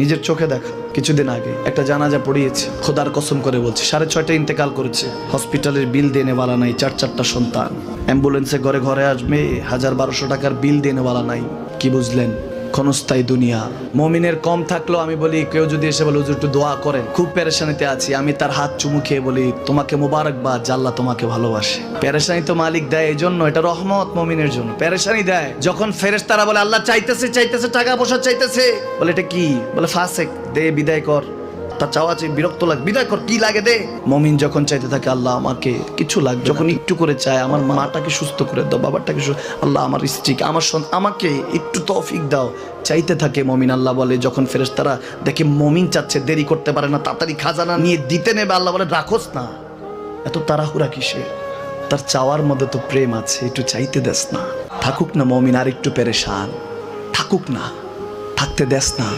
নিজের চোখে দেখা কিছুদিন আগে একটা জানাজা পড়িয়েছে, খোদার কসম করে বলছে 6:30 ইন্তেকাল করেছে। হসপিটালের বিল দেনেওয়ালা নাই, 4 সন্তান। অ্যাম্বুলেন্সে ঘরে ঘরে আসবে, 1000-1200 টাকার বিল দেনেওয়ালা নাই। কি বুঝলেন? ক্ষণস্থায়ী দুনিয়া। মমিনের কম থাকলেও আমি বলি, কেউ যদি এসে বলে হুজুর একটু দোয়া করেন, খুব পেরেশানিতে আছি, আমি তার হাত চুমু খেয়ে বলি তোমাকে মোবারকবাদ, আল্লাহ তোমাকে ভালোবাসে। পেরেশানি তো মালিক দেয়, এই জন্য এটা রহমত মমিনের জন্য। পেরেশানি দেয় যখন ফেরেশতারা বলে আল্লাহ চাইতেছে টাকা পয়সা চাইতেছে, বলে এটা কি? বলে ফাসেক, দে বিদায় কর। তার চাওয়া চেয়ে বিরক্ত লাগে, বিদায় কর, কি লাগে দে। মমিন যখন চাইতে থাকে আল্লাহ আমাকে কিছু লাগবে, যখন একটু করে চায় আমার মাটাকে সুস্থ করে দাও, বাবাটাকে আল্লাহ আমার স্ত্রীকে, আমার আমাকে একটু তৌফিক দাও, চাইতে থাকে মমিন। আল্লাহ বলে যখন ফেরেশতারা দেখে মমিন চাচ্ছে, দেরি করতে পারে না, তাড়াতাড়ি খাজানা নিয়ে দিতে নেবে, আল্লাহ বলে রাখোস না, এত তাড়াহুড়া কিসে? তার চাওয়ার মধ্যে তো প্রেম আছে, একটু চাইতে দেস না। থাকুক না মমিন আর একটু পেরেশান, থাকুক না, থাকতে দেস না।